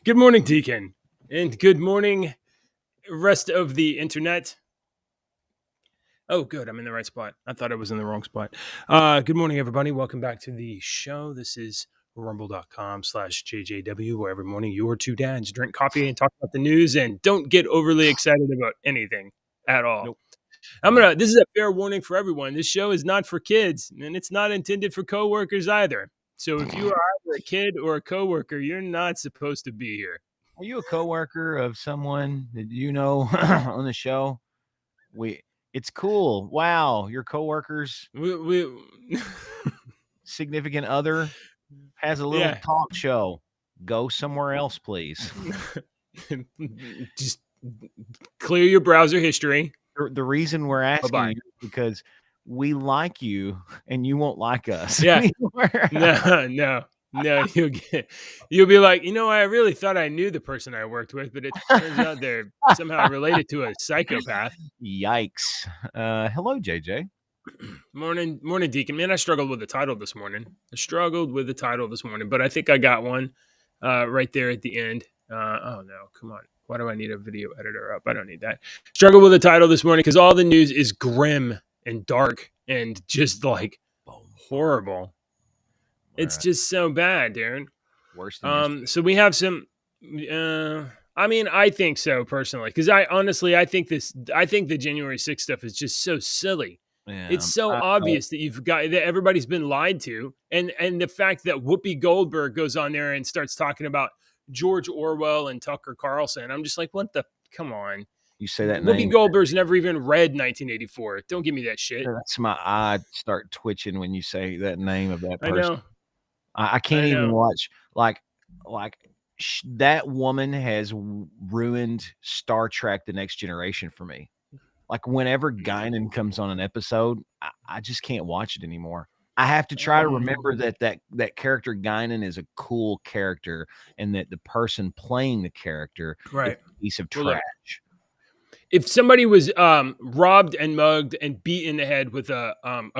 Good morning, Deacon. And good morning, rest of the internet. Oh, good. I'm in the right spot. I thought I was in the wrong spot. Good morning, everybody. Welcome back to the show. This is rumble.com/JJW, where every morning your two dads drink coffee and talk about the news and don't get overly excited about anything at all. Nope. This is a fair warning for everyone. This show is not for kids, and it's not intended for coworkers either. So if you are either a kid or a coworker, you're not supposed to be here. Are you a coworker of someone that you know on the show? It's cool. Wow, your coworkers, We significant other has a little Yeah. talk show. Go somewhere else, please. Just clear your browser history. The reason we're asking Bye-bye. you is because we like you and you won't like us. Yeah. anymore. No. You'll be like, I really thought I knew the person I worked with, but it turns out they're somehow related to a psychopath. Yikes. Hello, JJ. Morning, Deacon. Man, I struggled with the title this morning. But I think I got one right there at the end. Oh no, come on. Why do I need a video editor up? I don't need that. Struggled with the title this morning because all the news is grim and dark and just like horrible. It's just so bad, Darren. Worse than so we have some. I think so personally because I think the January 6th stuff is just so silly. Yeah, it's so obvious that everybody's been lied to, and the fact that Whoopi Goldberg goes on there and starts talking about George Orwell and Tucker Carlson. I'm just like, what the? Come on. You say that Whoopi name. Goldberg's never even read 1984. Don't give me that shit. That's my eye start twitching when you say that name of that person. I know. I can't even watch that woman has ruined Star Trek: The Next Generation for me. Like whenever Guinan comes on an episode, I just can't watch it anymore. I have to try to remember that character Guinan is a cool character, and that the person playing the character is a piece of trash. If somebody was robbed and mugged and beat in the head with a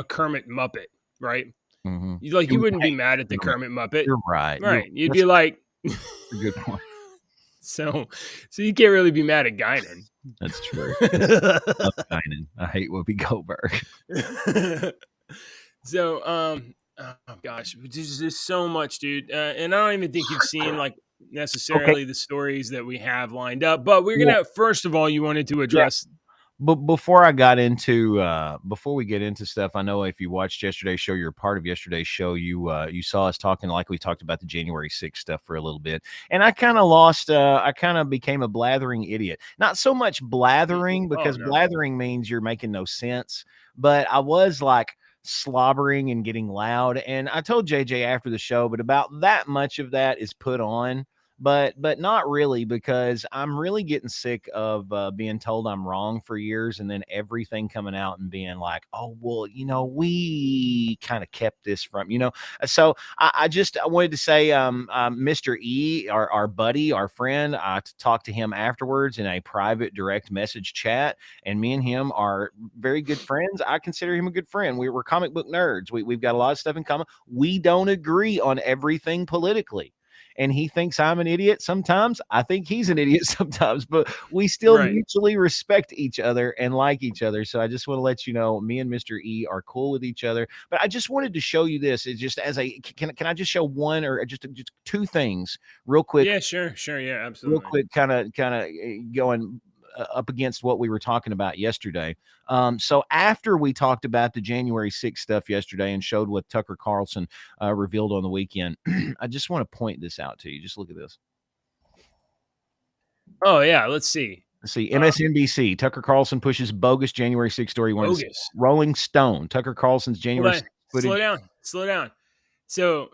Kermit Muppet, right? Mm-hmm. You wouldn't be mad at the Kermit Muppet. You're right. Right. You'd be like, a good point. So you can't really be mad at Guinan. That's true. Guinan. I hate Whoopi Goldberg. So, oh gosh, there's just so much, dude. And I don't even think you've seen like necessarily the stories that we have lined up. But we're gonna first of all, you wanted to address. But before we get into stuff, I know if you watched yesterday's show, you're a part of yesterday's show. You saw us talking like we talked about the January 6th stuff for a little bit, and I kind of became a blathering idiot. Not so much blathering because blathering means you're making no sense, but I was like slobbering and getting loud. And I told JJ after the show, but about that much of that is put on. But not really, because I'm really getting sick of being told I'm wrong for years, and then everything coming out and being like, oh, well, we kind of kept this from, So I wanted to say, Mr. E, our buddy, our friend, I talked to him afterwards in a private direct message chat, and me and him are very good friends. I consider him a good friend. We're comic book nerds. We've got a lot of stuff in common. We don't agree on everything politically. And he thinks I'm an idiot sometimes. I think he's an idiot sometimes, but we still mutually respect each other and like each other. So I just want to let you know, me and Mr. E are cool with each other. But I just wanted to show you this. It's just can I just show one or just two things real quick? Yeah, sure. Yeah, absolutely. Real quick, kind of going up against what we were talking about yesterday. So after we talked about the January 6th stuff yesterday and showed what Tucker Carlson revealed on the weekend, I just want to point this out to you. Just look at this. Oh, yeah. Let's see. MSNBC. Tucker Carlson pushes bogus January 6th story. Bogus. Rolling Stone. Tucker Carlson's January 6th footage. Slow down. So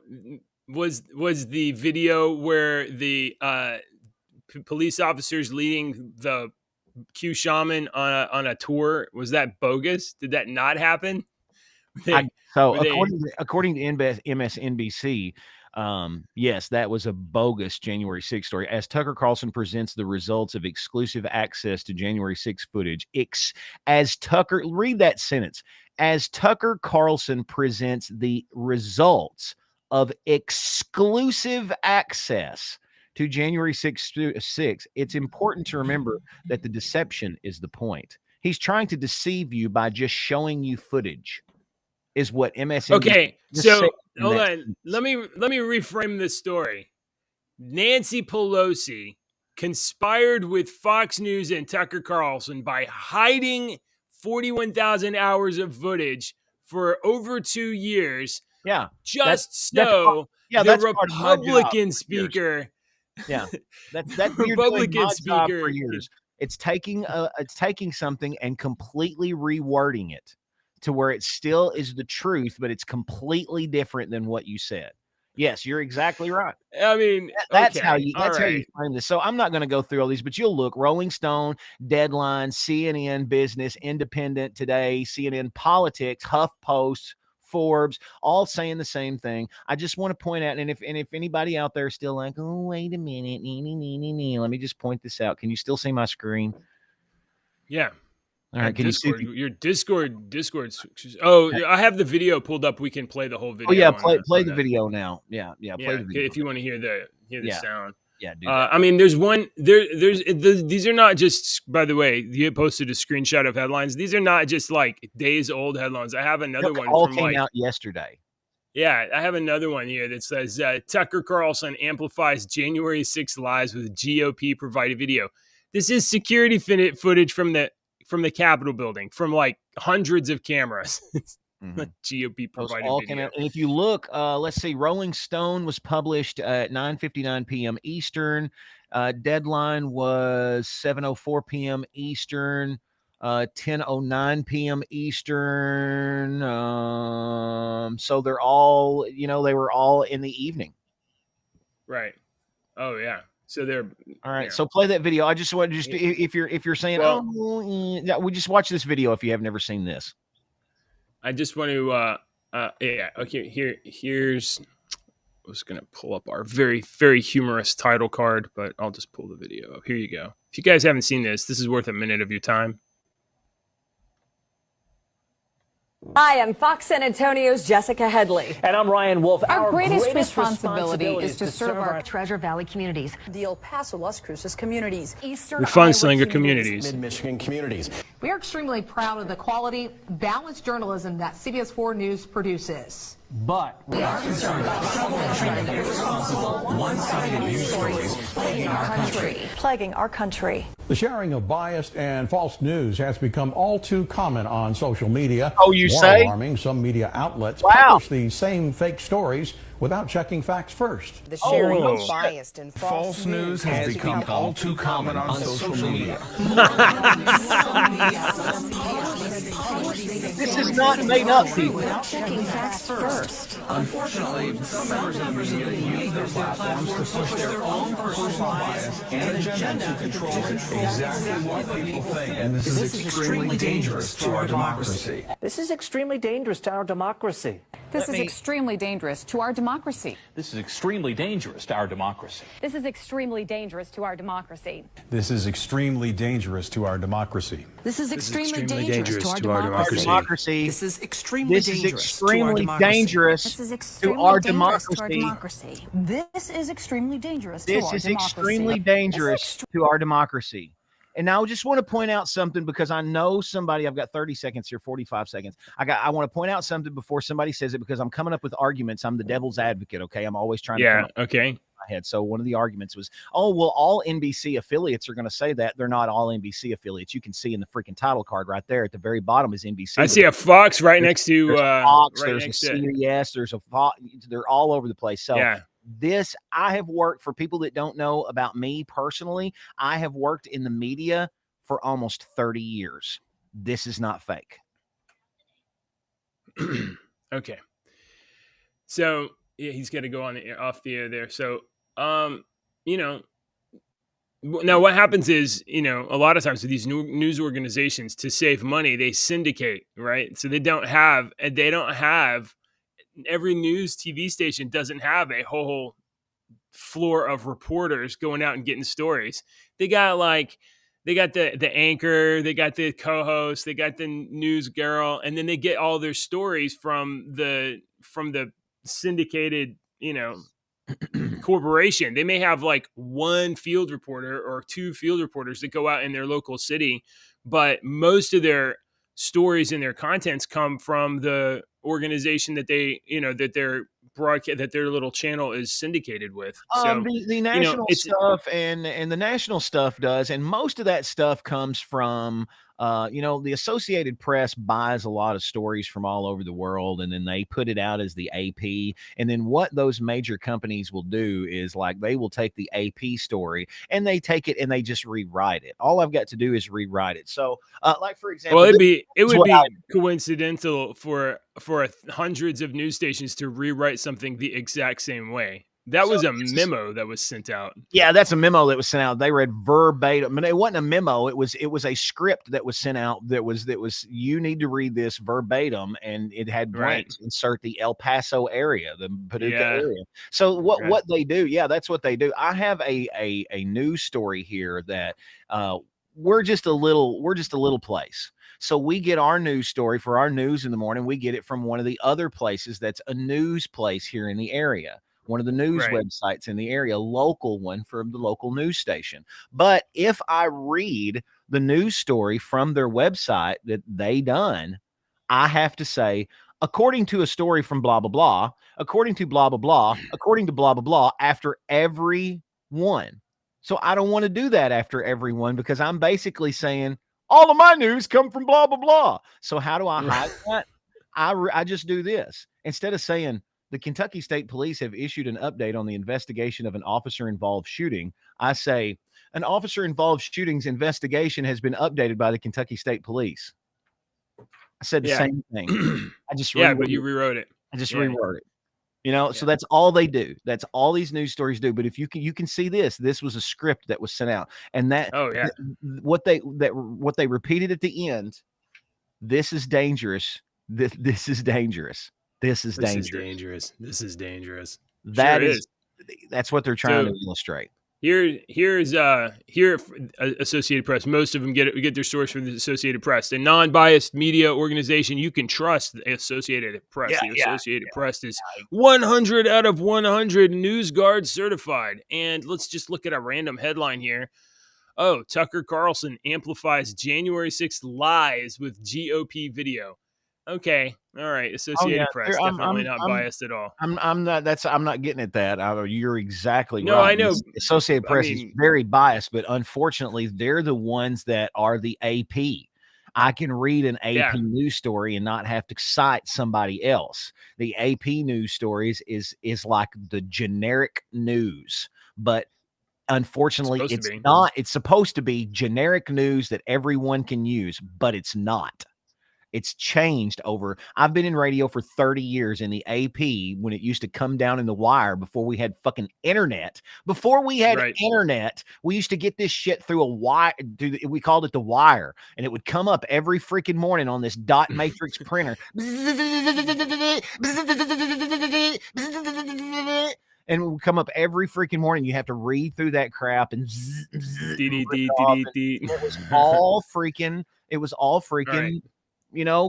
was the video where the police officers leading the Q Shaman on a tour, was that bogus? Did that not happen? According to MSNBC, yes, that was a bogus January 6th story. As Tucker Carlson presents the results of exclusive access to January 6th footage, read that sentence. As Tucker Carlson presents the results of exclusive access to January 6th, it's important to remember that the deception is the point. He's trying to deceive you by just showing you footage, is what MSNBC Okay, just said so in hold that on. sentence. Let me reframe this story. Nancy Pelosi conspired with Fox News and Tucker Carlson by hiding 41,000 hours of footage for over 2 years, Yeah, just that's part, so yeah, the that's part of my job Republican for years. speaker, Yeah, the you're doing Republican my job for speaker, years. It's taking something and completely rewording it to where it still is the truth, but it's completely different than what you said. Yes, you're exactly right. I mean, That's how okay, you all right. frame this. So I'm not going to go through all these, but you'll look Rolling Stone, Deadline, CNN Business, Independent Today, CNN Politics, HuffPost, Forbes, all saying the same thing. I just want to point out, and if anybody out there is still like, oh, wait a minute, let me just point this out. Can you still see my screen? Yeah. All right. Can Discord, you see? your Discord. Oh, I have the video pulled up. We can play the whole Oh yeah, video. play the video now. Yeah, play the video. If you want to hear the Yeah. sound. Yeah, do that. I mean, there's one these are not just, by the way, you posted a screenshot of headlines. These are not just like days old headlines. I have another one all from came out yesterday. Yeah, I have another one here that says Tucker Carlson amplifies January 6th lies with GOP provided video. This is security footage from the Capitol building from like hundreds of cameras. GOP provided video. And if you look, let's see, Rolling Stone was published at 9:59 p.m. Eastern. Deadline was 7:04 p.m. Eastern. 10:09 p.m. Eastern. So they're all, they were all in the evening. Right. Oh yeah. So they're all right. Yeah. So play that video. I just want if you're saying, we just watch this video if you have never seen this. I just want to yeah, okay, here's I was gonna pull up our very, very humorous title card, but I'll just pull the video up. Here you go. If you guys haven't seen this is worth a minute of your time. Hi, I'm Fox San Antonio's Jessica Headley. And I'm Ryan Wolf. Our greatest responsibility is to serve our Treasure Valley communities, the El Paso, Las Cruces communities, Eastern the Funslinger communities, Mid-Michigan communities. We are extremely proud of the quality, balanced journalism that CBS 4 News produces. But we are concerned about the trouble and treatment of irresponsible, one-sided news stories plaguing our country. The sharing of biased and false news has become all too common on social media. Oh, you More say? alarming, some media outlets publish the same fake stories without checking facts first. The sharing of biased and false news has become all too common on social media. This is not made up, people. Without checking facts first. Unfortunately, some members of the media use their platforms to push their own personal bias and agenda to control exactly what people think. And this is extremely dangerous to our democracy. This is extremely dangerous to our democracy. This is extremely dangerous to our democracy. This is extremely dangerous to our democracy. This is extremely dangerous to our democracy. This is extremely dangerous to our democracy. This is extremely dangerous to our democracy. This is extremely dangerous to our democracy. This is extremely dangerous to our democracy. This is extremely dangerous to our democracy. This is extremely dangerous to our democracy. And now I just want to point out something because I know somebody, I've got 30 seconds here, 45 seconds. I want to point out something before somebody says it because I'm coming up with arguments. I'm the devil's advocate. Okay. I'm always trying to come up with my head. So one of the arguments was, oh, well, all NBC affiliates are going to say that. They're not all NBC affiliates. You can see in the freaking title card right there at the very bottom is NBC. I see a Fox right next to there's a Fox, there's a CBS, there's a Fox. They're all over the place. So this, I have worked for people that don't know about me personally. I have worked in the media for almost 30 years. This is not fake. Okay. So yeah, he's got to go off the air there. So, now what happens is, a lot of times with these new news organizations, to save money, they syndicate, right? So they don't have every news TV station doesn't have a whole floor of reporters going out and getting stories. They got the anchor, they got the co-host, they got the news girl, and then they get all their stories from the syndicated, corporation. They may have like one field reporter or two field reporters that go out in their local city, but most of their stories and their contents come from the organization that they, that their broadcast, that their little channel is syndicated with. So, The national it's stuff and the national stuff does, and most of that stuff comes from the Associated Press buys a lot of stories from all over the world, and then they put it out as the AP. And then what those major companies will do is like they will take the AP story and they take it and they just rewrite it. All I've got to do is rewrite it. So, like for example, well, it would be coincidental for hundreds of news stations to rewrite something the exact same way. That was a memo that was sent out. Yeah, that's a memo that was sent out. They read verbatim. I mean, it wasn't a memo. It was a script that was sent out. That was you need to read this verbatim, and it had blanks. Right. Insert the El Paso area, the Paducah area. So what they do? Yeah, that's what they do. I have a news story here that we're just a little place. So we get our news story for our news in the morning. We get it from one of the other places that's a news place here in the area. One of the news websites in the area, local one from the local news station. But if I read the news story from their website that they done, I have to say, according to a story from blah, blah, blah, according to blah, blah, blah, according to blah, blah, blah, after every one. So I don't want to do that after every one because I'm basically saying all of my news come from blah, blah, blah. So how do I hide that? I just do this. Instead of saying, the Kentucky State Police have issued an update on the investigation of an officer-involved shooting. I say, an officer-involved shootings investigation has been updated by the Kentucky State Police. I said the same thing. I just but you rewrote it. I just rewrote it. So that's all they do. That's all these news stories do. But if you can see this was a script that was sent out, and that what they repeated at the end. This is dangerous. This is dangerous. This is dangerous. This is dangerous. That's what they're trying to illustrate. Here's Associated Press. Most of them get their source from the Associated Press, the non-biased media organization you can trust. The Associated Press. The Associated Press is 100 out of 100 NewsGuard certified. And let's just look at a random headline here. Oh, Tucker Carlson amplifies January 6th lies with GOP video. Okay. All right. Associated Press. Definitely not biased at all. I'm not getting at that. You're exactly right. No, I know. Associated Press is very biased, but unfortunately, they're the ones that are the AP. I can read an AP news story and not have to cite somebody else. The AP news stories is like the generic news, but unfortunately, it's not. It's supposed to be generic news that everyone can use, but it's not. It's changed over. I've been in radio for 30 years in the AP when it used to come down in the wire before we had fucking internet. Before we had internet, we used to get this shit through a wire. We called it the wire, and it would come up every freaking morning on this dot matrix printer. And it would come up every freaking morning. You have to read through that crap and it was all freaking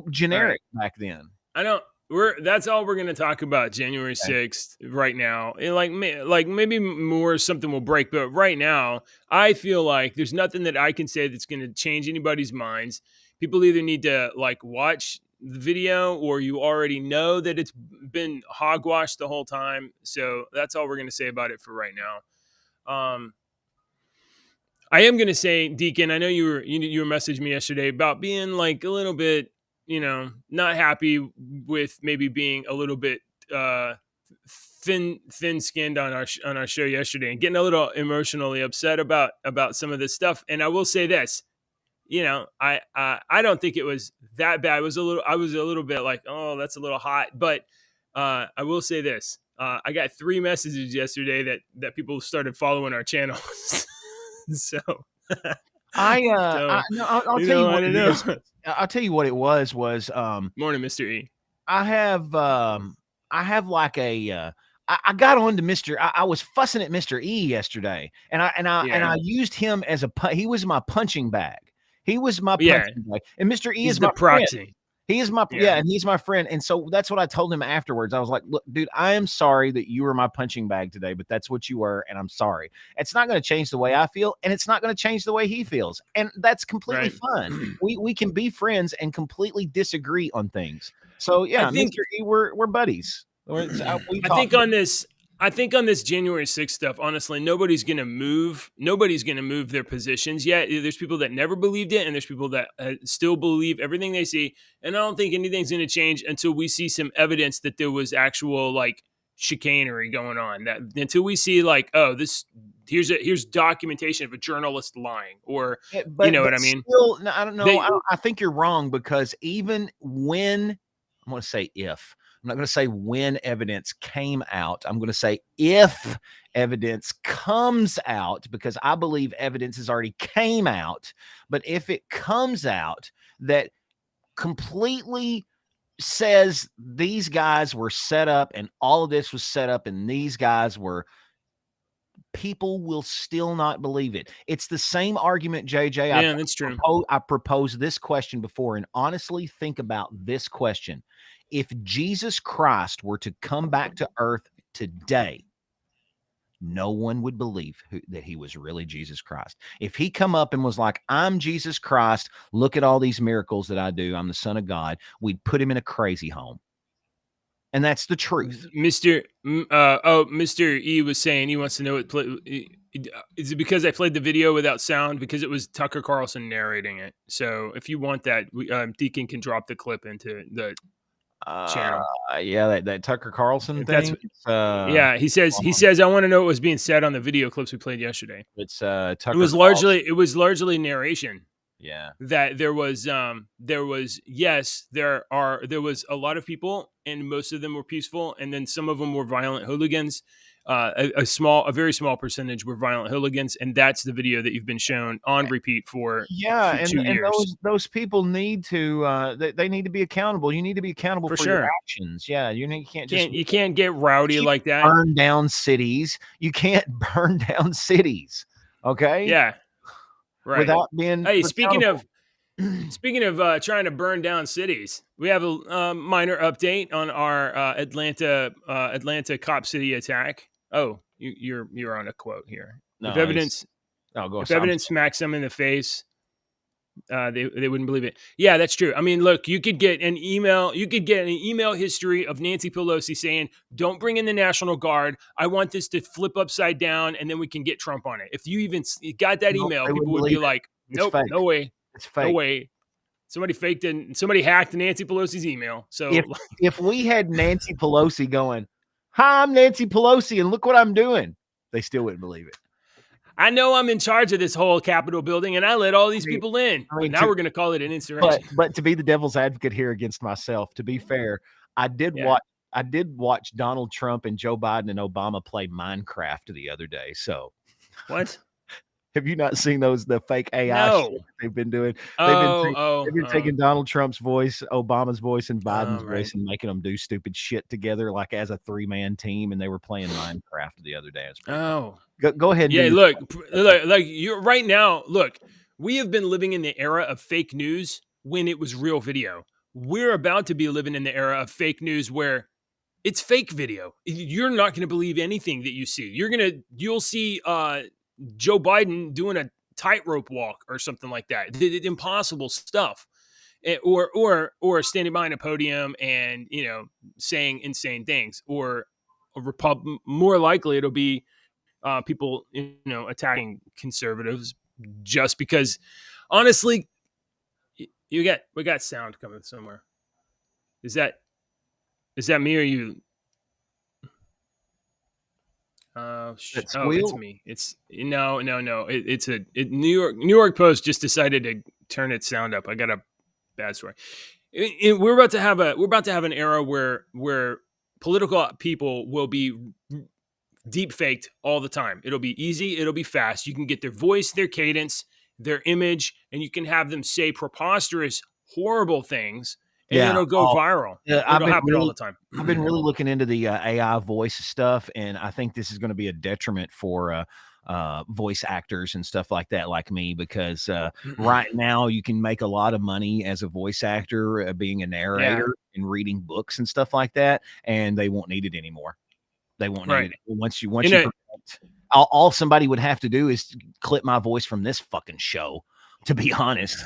generic back then. That's all we're going to talk about January 6th right now. Like maybe more something will break, but right now I feel like there's nothing that I can say that's going to change anybody's minds. People either need to watch the video or you already know that it's been hogwashed the whole time. So that's all we're going to say about it for right now. I am going to say, Deacon, I know you were messaging me yesterday about being like a little bit, not happy with maybe being a little bit thin-skinned on our show yesterday and getting a little emotionally upset about some of this stuff. And I will say this, I don't think it was that bad. I was a little bit like, oh, that's a little hot. But I will say this, I got 3 messages yesterday that people started following our channel. So I'll tell you what it is. I'll tell you what it was morning, Mr. E. I have like a I got on to Mr. I was fussing at Mr. E yesterday, and I used him as he was my punching bag. He was my punching bag, and Mr. E is my proxy. He is my and he's my friend. And so that's what I told him afterwards. I was like, look, dude, I am sorry that you were my punching bag today, but that's what you were, and I'm sorry. It's not going to change the way I feel, and it's not going to change the way he feels. And that's completely fun. We can be friends and completely disagree on things. So yeah, I think Mr. E, we're buddies. I think on this January 6th stuff, honestly, nobody's going to move their positions yet. There's people that never believed it, and there's people that still believe everything they see. And I don't think anything's going to change until we see some evidence that there was actual like chicanery going on. That until we see like, oh, here's documentation of a journalist lying, or you know what I mean? Still, I don't know. I think you're wrong, because even when I'm going to say if. I'm not going to say when evidence came out. I'm going to say if evidence comes out, because I believe evidence has already came out. But if it comes out that completely says these guys were set up and all of this was set up and these guys were, people will still not believe it. It's the same argument, JJ. Yeah, that's true. I proposed this question before, and honestly think about this question. If Jesus Christ were to come back to earth today, no one would believe that he was really Jesus Christ. If he come up and was like, I'm Jesus Christ, look at all these miracles that I do, I'm the Son of God, we'd put him in a crazy home. And that's the truth. Mr. E was saying he wants to know is it because I played the video without sound? Because it was Tucker Carlson narrating it. So if you want that, Deacon can drop the clip into the channel. Yeah, that Tucker Carlson thing. Yeah, he says I want to know what was being said on the video clips we played yesterday. It's Tucker. It was largely narration. Yeah, that there was a lot of people, and most of them were peaceful, and then some of them were violent hooligans. A very small percentage were violent hooligans, and that's the video that you've been shown on repeat for 2 years. And those people need to they need to be accountable. You need to be accountable for your actions. Yeah, you can't get rowdy like that. Burn down cities. You can't burn down cities. Okay. Yeah. Right. Without being. Hey, speaking of trying to burn down cities, we have a minor update on our Atlanta Cop City attack. Oh, you're on a quote here. No, if evidence smacks them in the face, they wouldn't believe it. Yeah, that's true. I mean, look, you could get an email history of Nancy Pelosi saying, "Don't bring in the National Guard. I want this to flip upside down, and then we can get Trump on it." If you even got that email, people would be like, "Nope, no way, it's fake. No way." Somebody hacked Nancy Pelosi's email. So if we had Nancy Pelosi going, "Hi, I'm Nancy Pelosi, and look what I'm doing," they still wouldn't believe it. I know I'm in charge of this whole Capitol building, and I let all these people in. But now we're going to call it an insurrection. But to be the devil's advocate here against myself, to be fair, I did watch Donald Trump and Joe Biden and Obama play Minecraft the other day. So what? Have you not seen the fake AI shit they've been doing? They've been taking Donald Trump's voice, Obama's voice, and Biden's voice, and making them do stupid shit together, like as a 3-man team. And they were playing Minecraft the other day. Go ahead. Yeah, look, like you're right now. Look, we have been living in the era of fake news when it was real video. We're about to be living in the era of fake news where it's fake video. You're not going to believe anything that you see. You'll see Joe Biden doing a tightrope walk or something like that. Impossible stuff, or standing behind a podium and saying insane things, or more likely it'll be people attacking conservatives just because. Honestly, we got sound coming somewhere. Is that me or you? It's me. It's no. It's New York Post just decided to turn its sound up. I got a bad story. We're about to have an era where political people will be deep faked all the time. It'll be easy. It'll be fast. You can get their voice, their cadence, their image, and you can have them say preposterous, horrible things. And it'll go viral. It'll happen all the time. I've been really looking into the AI voice stuff, and I think this is going to be a detriment for voice actors and stuff like that, like me, because right now you can make a lot of money as a voice actor, being a narrator and reading books and stuff like that, and they won't need it anymore. They won't need it once you perfect, all somebody would have to do is clip my voice from this fucking show, to be honest.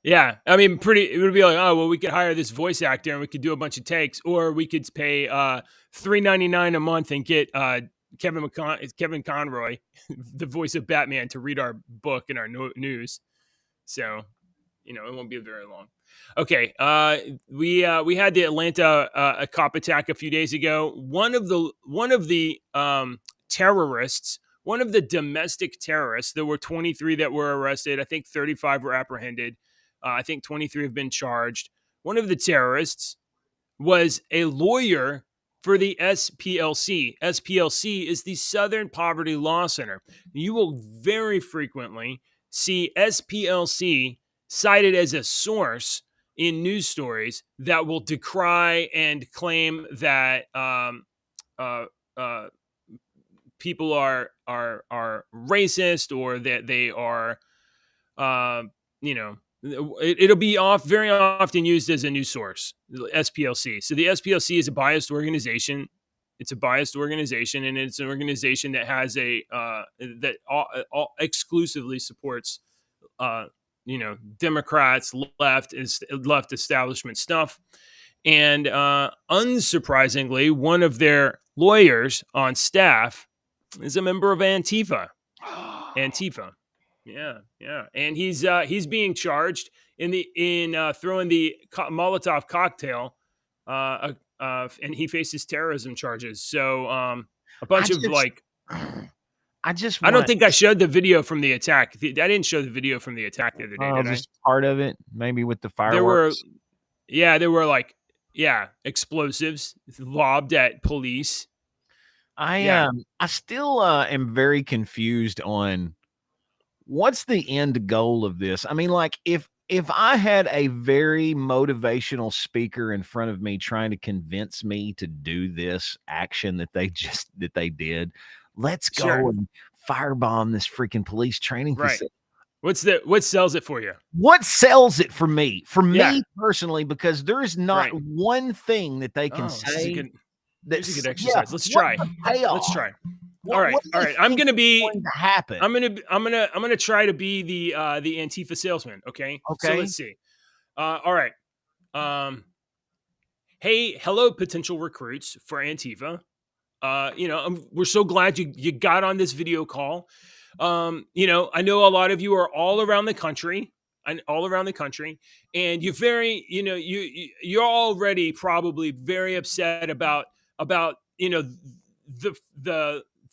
Yeah, I mean, it would be like, oh, well, we could hire this voice actor and we could do a bunch of takes, or we could pay $3.99 a month and get Kevin Conroy, the voice of Batman, to read our book and our news. So, it won't be very long. Okay, we had the Atlanta a cop attack a few days ago. One of the terrorists. One of the domestic terrorists, there were 23 that were arrested. I think 35 were apprehended. I think 23 have been charged. One of the terrorists was a lawyer for the SPLC. SPLC is the Southern Poverty Law Center. You will very frequently see SPLC cited as a source in news stories that will decry and claim that people are racist, or that they are, it'll be very often used as a news source, SPLC. So the SPLC is a biased organization. It's a biased organization, and it's an organization that has that exclusively supports, Democrats, left establishment stuff. And unsurprisingly, one of their lawyers on staff is a member of Antifa. Yeah. And he's being charged in throwing the Molotov cocktail, and he faces terrorism charges. So a bunch of I don't think I showed the video from the attack. I didn't show the video from the attack the other day. Did just part of it, maybe with the fireworks. There were explosives lobbed at police. I still am very confused on what's the end goal of this. I mean, like, if I had a very motivational speaker in front of me trying to convince me to do this action that they did, let's go and firebomb this freaking police training facility. What sells it for you? What sells it for me? For me personally, because there is not one thing that they can say. That's a good exercise. Let's try. All right. I'm gonna try to be the Antifa salesman. Okay. So let's see. All right. Hello, potential recruits for Antifa. We're so glad you got on this video call. I know a lot of you are all around the country, and you're already probably very upset about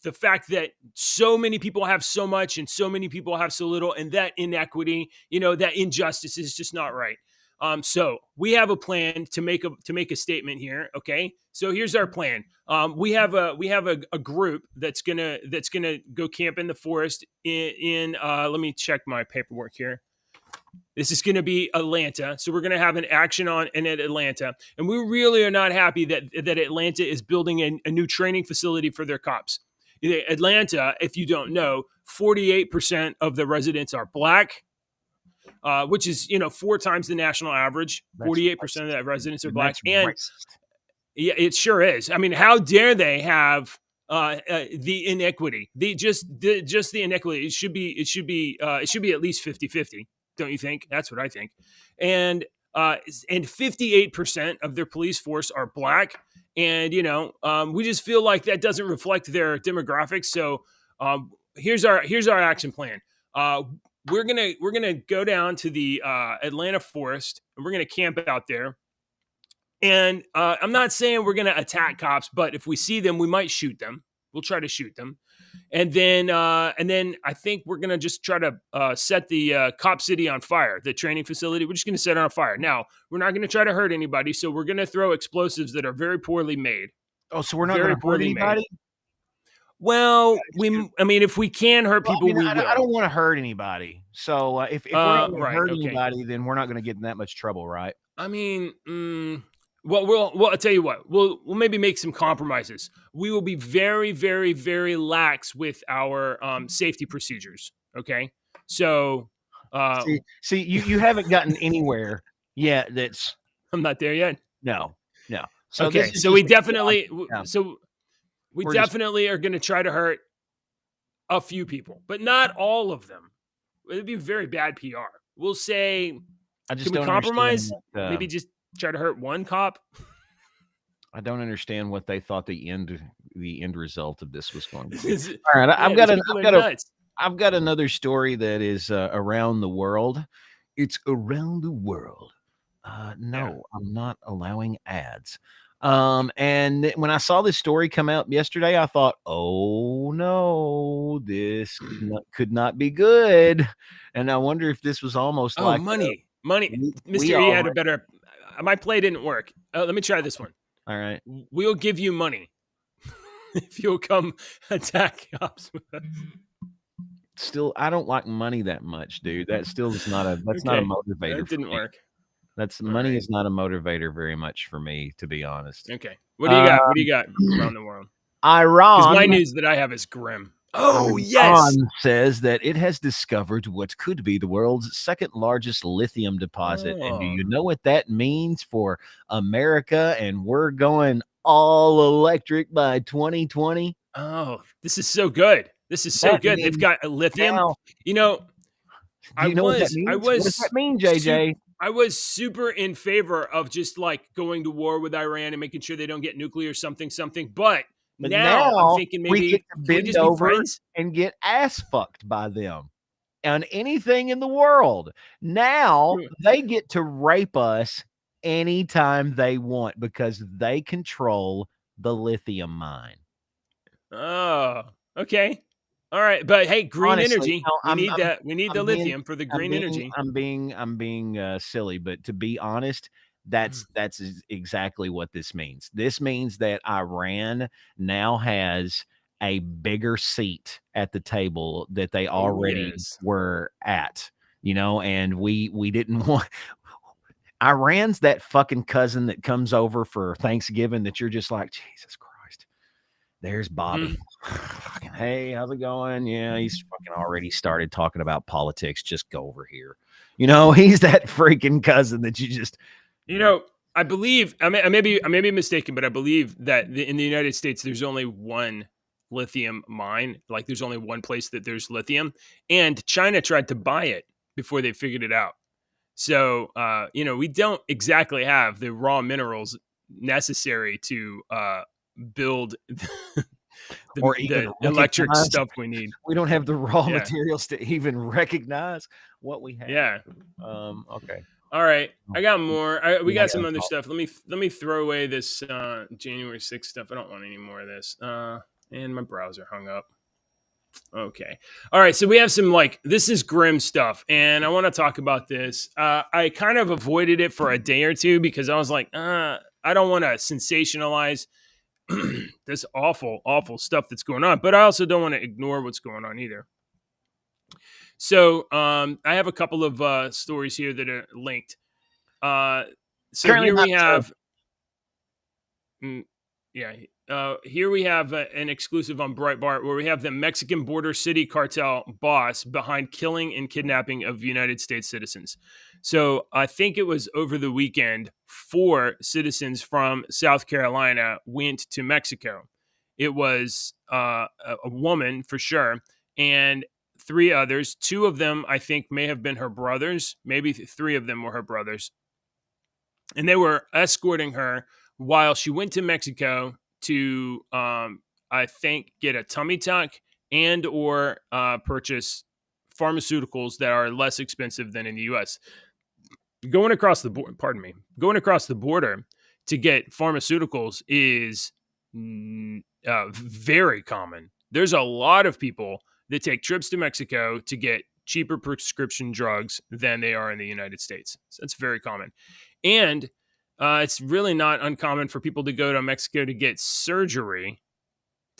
the fact that so many people have so much and so many people have so little, and that inequity, that injustice is just not right. So we have a plan to make a statement here. Okay. So here's our plan. We have a group that's gonna go camp in the forest in let me check my paperwork here. This is going to be Atlanta. So we're going to have an action in Atlanta. And we really are not happy that Atlanta is building a new training facility for their cops. Atlanta, if you don't know, 48% of the residents are black, which is, 4 times the national average. 48% of the residents are black. And yeah, it sure is. I mean, how dare they have the inequity? Just the inequity. It should be at least 50-50. Don't you think? That's what I think. And 58% of their police force are black. And, we just feel like that doesn't reflect their demographics. So here's our action plan. We're gonna go down to the Atlanta forest, and we're gonna camp out there. And I'm not saying we're gonna attack cops, but if we see them, we might shoot them. We'll try to shoot them. And then I think we're gonna just try to set the Cop City on fire, the training facility. We're just gonna set it on fire. Now, we're not gonna try to hurt anybody, so we're gonna throw explosives that are very poorly made. Oh, so we're not gonna hurt anybody? Well, if we can hurt people, we will. I don't want to hurt anybody. So if we're not going to hurt anybody, then we're not going to get in that much trouble, right? I mean, Well, I'll tell you what. We'll maybe make some compromises. We will be very, very, very lax with our safety procedures. Okay, so You haven't gotten anywhere yet. That's I'm not there yet. no. So Okay, this is so just we definitely, yeah, we we're just definitely are going to try to hurt a few people, but not all of them. It'd be very bad PR. We'll say, I just can we don't understand compromise? what, Maybe just try to hurt one cop. I don't understand what they thought the end result of this was going to be. Is- All right, yeah, these people are nuts. I've got another story that is around the world. It's around the world. No, I'm not allowing ads. And when I saw this story come out yesterday, I thought, oh no, this could not be good. And I wonder if this was almost Oh, like money. we Mister, you had a already. better. My play didn't work. Let me try this one. All right. We'll give you money if you'll come attack cops with us. Still, I don't like money that much, dude. That still is not a not a Okay, motivator. that for didn't me. work. That's All money right. is not a motivator very much for me, to be honest. Okay. What do you got? What do you got around the world? Because my Iran news that I have is grim. Oh, yes. Iran says that it has discovered what could be the world's second largest lithium deposit. And do Oh. you know what that means for America? And we're going all electric by 2020. Oh, this is so good. This is so That good. They've means got a lithium. now, You know, do you know what that means? What does that mean, JJ? I was super in favor of just like going to war with Iran and making sure they don't get nuclear something. But But now I'm now thinking we get maybe to can we bend just be over friends? and get ass fucked by them on anything in the world. Now they get to rape us anytime they want because they control the lithium mine. Oh, okay. All right. But hey, green Honestly, energy. no, We need that. We need the I'm being lithium for the green energy. I'm being silly, but to be honest, that's exactly what this means. This means that Iran now has a bigger seat at the table that they Oh, already yes. were at, and we didn't want. Iran's that fucking cousin that comes over for Thanksgiving that you're just like, Jesus Christ, there's Bobby. Fucking, hey, how's it going? Yeah, he's fucking already started talking about politics. Just go over here. He's that freaking cousin that you just. I believe I may be mistaken, but I believe that in the United States there's only one lithium mine. Like there's only one place that there's lithium, and China tried to buy it before they figured it out. So we don't exactly have the raw minerals necessary to build or even the electric recognize- stuff we need. We don't have the raw Yeah. materials to even recognize what we have. Yeah. Okay. All right, I got more. We Yeah, got some I other got- stuff. Let me throw away this January 6th stuff. I don't want any more of this. And my browser hung up. Okay. All right. So we have some this is grim stuff, and I want to talk about this. I kind of avoided it for a day or two because I was like, I don't want to sensationalize this awful, awful stuff that's going on, but I also don't want to ignore what's going on either. So I have a couple of stories here that are linked. So Currently here not we have, here we have an exclusive on Breitbart where we have the Mexican border city cartel boss behind killing and kidnapping of United States citizens. So I think it was over the weekend, 4 citizens from South Carolina went to Mexico. It was a woman for sure, and 3 others. 2 of them, I think, may have been her brothers. Maybe 3 of them were her brothers. And they were escorting her while she went to Mexico to, I think, get a tummy tuck and or purchase pharmaceuticals that are less expensive than in the U.S. Going across the border to get pharmaceuticals is very common. There's a lot of people that take trips to Mexico to get cheaper prescription drugs than they are in the United States. So that's very common. And it's really not uncommon for people to go to Mexico to get surgery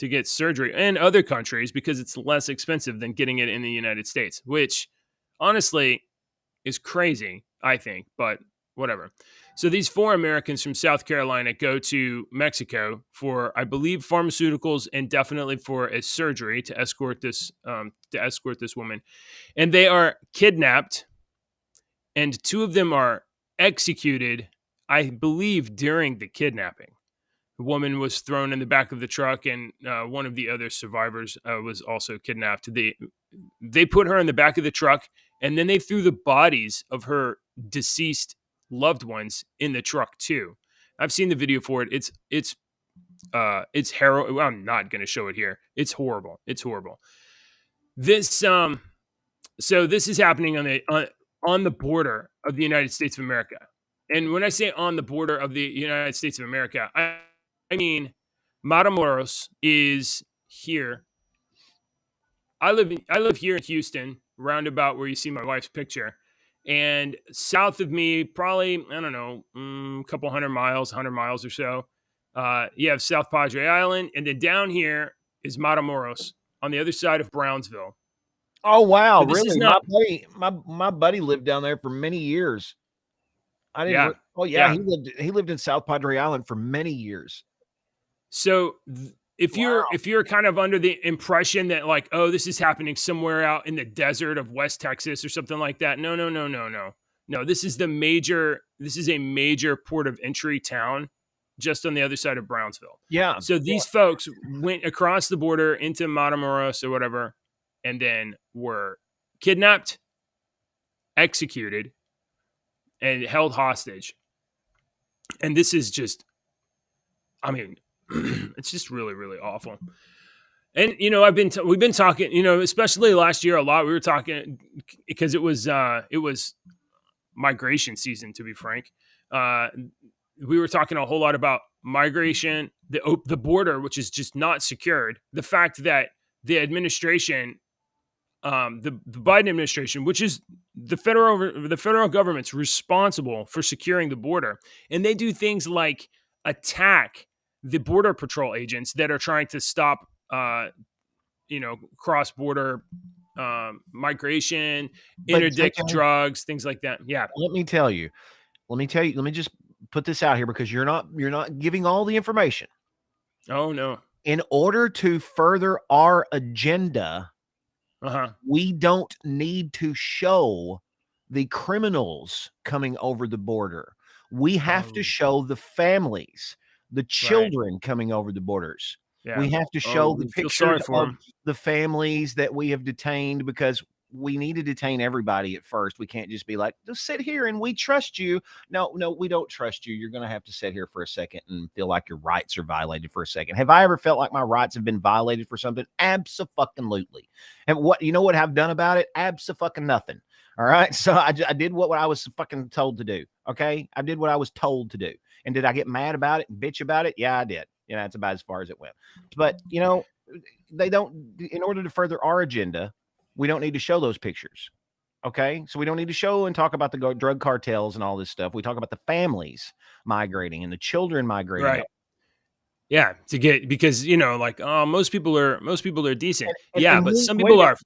in other countries because it's less expensive than getting it in the United States, which honestly is crazy, I think. But whatever. So these 4 Americans from South Carolina go to Mexico for, I believe, pharmaceuticals and definitely for a surgery to escort this woman, and they are kidnapped, and 2 of them are executed, I believe, during the kidnapping. The woman was thrown in the back of the truck, and one of the other survivors was also kidnapped. They put her in the back of the truck, and then they threw the bodies of her deceased loved ones in the truck too. I've seen the video for it. It's harrowing. Well, I'm not going to show it here. It's horrible. It's horrible. This so this is happening on the border of the United States of America. And when I say on the border of the United States of America, I mean Matamoros is here. I live here in Houston, roundabout where you see my wife's picture. And south of me, probably, I don't know, a couple 100 miles or so, you have South Padre Island. And then down here is Matamoros on the other side of Brownsville. Oh, wow. So this is Really? not- My buddy lived down there for many years. I didn't. Yeah. Oh, yeah. Yeah. He lived in South Padre Island for many years. So if you're kind of under the impression that like, oh, this is happening somewhere out in the desert of West Texas or something like that, no, this is a major port of entry town just on the other side of Brownsville. Yeah. So these folks went across the border into Matamoros or whatever, and then were kidnapped, executed, and held hostage. And this is just, I mean, it's just really, really awful. And, we've been talking, especially last year a lot, we were talking because it was migration season, to be frank. We were talking a whole lot about migration, the border, which is just not secured. The fact that the administration, the Biden administration, which is the federal government's responsible for securing the border, and they do things like attack the border patrol agents that are trying to stop, cross-border migration, interdict drugs, things like that. Yeah. Let me tell you. Let me just put this out here because you're not giving all the information. Oh no. In order to further our agenda, we don't need to show the criminals coming over the border. We have to show the families, the children coming over the borders. Yeah. We have to show the pictures of the families that we have detained because we need to detain everybody at first. We can't just be like, just sit here and we trust you. No, we don't trust you. You're going to have to sit here for a second and feel like your rights are violated for a second. Have I ever felt like my rights have been violated for something? Abso-fucking-lutely. And what I've done about it? Abso-fucking-nothing. All right. So I did what I was fucking told to do. Okay. I did what I was told to do. And did I get mad about it and bitch about it? Yeah, I did. That's about as far as it went. But, they don't, in order to further our agenda, we don't need to show those pictures. Okay. So we don't need to show and talk about the drug cartels and all this stuff. We talk about the families migrating and the children migrating. Right. Yeah. Because, most people are decent. But some people are.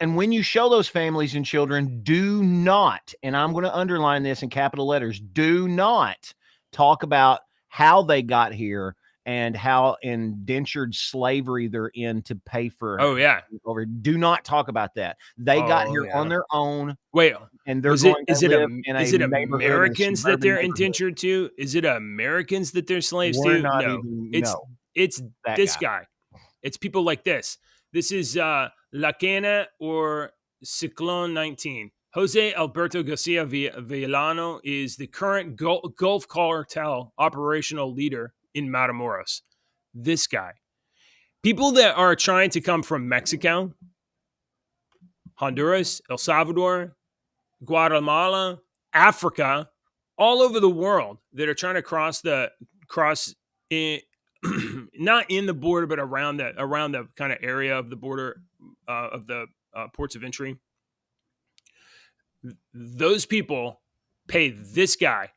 And when you show those families and children, do not, and I'm going to underline this in capital letters, do not talk about how they got here and how indentured slavery they're in to pay for. Oh yeah. Over. Do not talk about that. They got here on their own. Wait, and they're is it Americans that they're indentured to? Is it Americans that they're slaves to? No, it's this guy. It's people like this. This is La Cana or Ciclone 19. Jose Alberto Garcia Villano is the current Gulf Cartel operational leader in Matamoros. This guy. People that are trying to come from Mexico, Honduras, El Salvador, Guatemala, Africa, all over the world that are trying to cross in, not in the border, but around the kind of area of the border of the ports of entry. Those people pay this guy.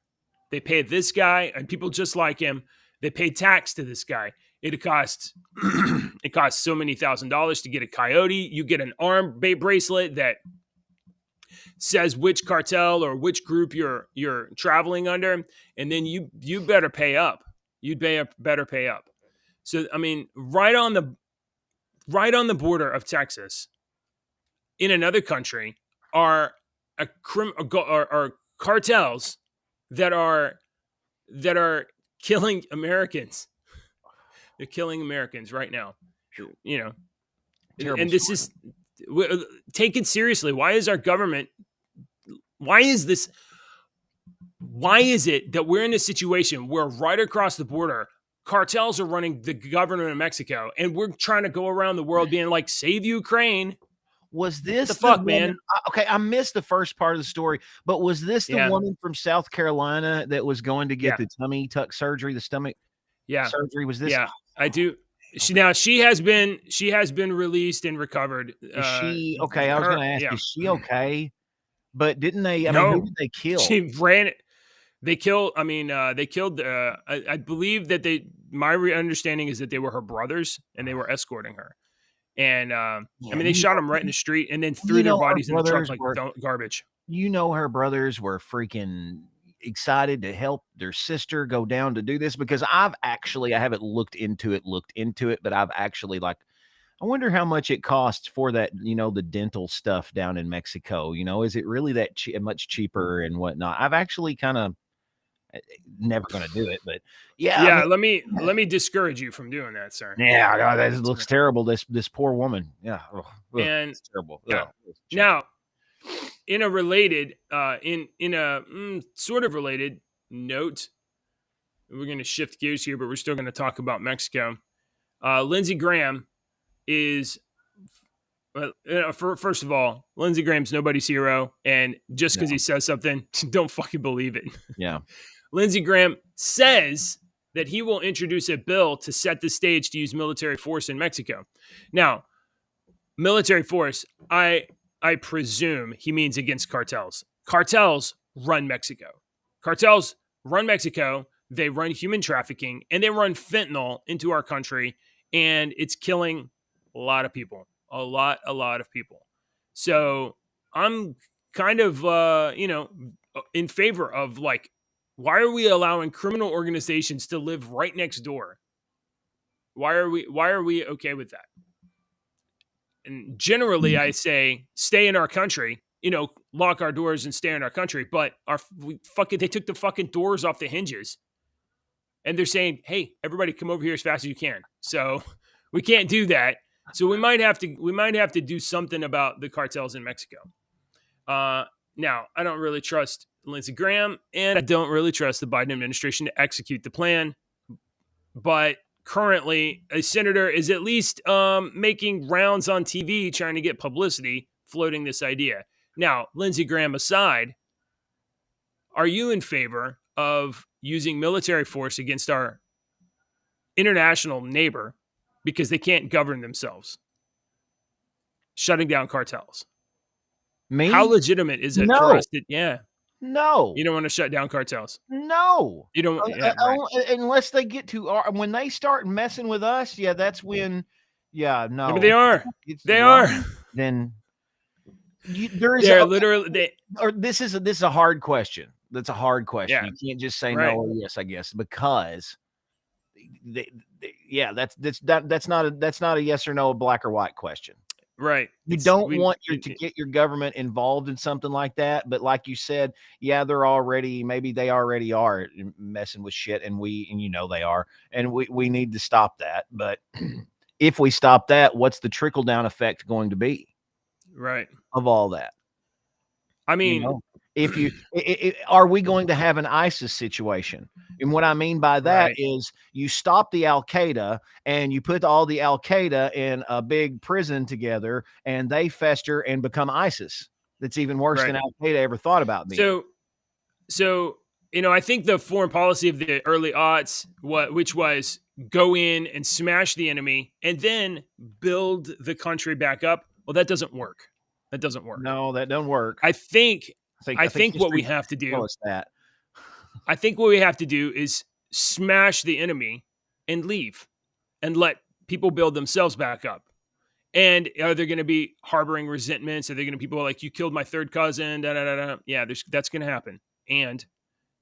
They pay this guy and people just like him. They pay tax to this guy. It costs so many $1,000s to get a coyote. You get an arm bracelet that says which cartel or which group you're traveling under, and then you better pay up. You'd better pay up. So I mean, right on the border of Texas, in another country, are are cartels that are killing Americans. They're killing Americans right now. You know, Terrible and this is taken seriously. Why is our government? Why is this? Why is it that we're in a situation where right across the border, cartels are running the government of Mexico, and we're trying to go around the world being like, "Save Ukraine." Was this the fuck, woman, man? Okay, I missed the first part of the story, but was this the woman from South Carolina that was going to get the tummy tuck surgery, the stomach surgery? Was this? Yeah, I do. She has been released and recovered. Is she okay? I was going to ask, is she okay? But didn't they? I mean, who did they kill? She ran it. They killed. I mean, they killed. I believe that they. My understanding is that they were her brothers, and they were escorting her. And I mean, they shot them right in the street, and then threw their bodies in the truck like garbage. You know, her brothers were freaking excited to help their sister go down to do this, because I haven't looked into it, but I've actually, like, I wonder how much it costs for that, you know, the dental stuff down in Mexico. You know, is it really that much cheaper and whatnot? I've actually kind of never going to do it, but yeah. I mean, let me discourage you from doing that, sir. Yeah, God, that looks terrible. This poor woman. Yeah, and it's terrible. Now, in a related, in a sort of related note, we're going to shift gears here, but we're still going to talk about Mexico. Lindsey Graham is, first of all, Lindsey Graham's nobody's hero, and just because he says something, don't fucking believe it. Yeah. Lindsey Graham says that he will introduce a bill to set the stage to use military force in Mexico. Now, military force, I presume he means against cartels. Cartels run Mexico. Cartels run Mexico. They run human trafficking, and they run fentanyl into our country, and it's killing a lot of people. A lot of people. So I'm kind of, in favor of, like, why are we allowing criminal organizations to live right next door? Why are we okay with that? And generally, I say stay in our country. You know, lock our doors and stay in our country. But they took the fucking doors off the hinges, and they're saying, "Hey, everybody, come over here as fast as you can." So we can't do that. So we might have to do something about the cartels in Mexico. Now, I don't really trust Lindsey Graham, and I don't really trust the Biden administration to execute the plan. But currently, a senator is at least making rounds on TV trying to get publicity, floating this idea. Now, Lindsey Graham aside, are you in favor of using military force against our international neighbor because they can't govern themselves, shutting down cartels? Me? How legitimate is it for us to, No. You don't want to shut down cartels? No. You don't, right. Unless they get to when they start messing with us, that's when, no. Yeah, but they are. Then they're literally, this is a hard question. That's a hard question. Yeah. You can't just say no or yes, I guess, because that's not a yes or no, a black or white question. Right. You don't want to get your government involved in something like that. But like you said, maybe they already are messing with shit, and they are, and we need to stop that. But if we stop that, what's the trickle down effect going to be? Right. Of all that. I mean, if are we going to have an ISIS situation? And what I mean by that is you stop the Al-Qaeda and you put all the Al-Qaeda in a big prison together, and they fester and become ISIS. That's even worse than Al-Qaeda ever thought about being. So I think the foreign policy of the early aughts, which was go in and smash the enemy and then build the country back up. Well, that doesn't work. No, that doesn't work. I think what we have to do is that. I think what we have to do is smash the enemy and leave and let people build themselves back up. And are they going to be harboring resentments? Are they going to be people like, you killed my third cousin? Da, da, da, da. Yeah, that's going to happen. And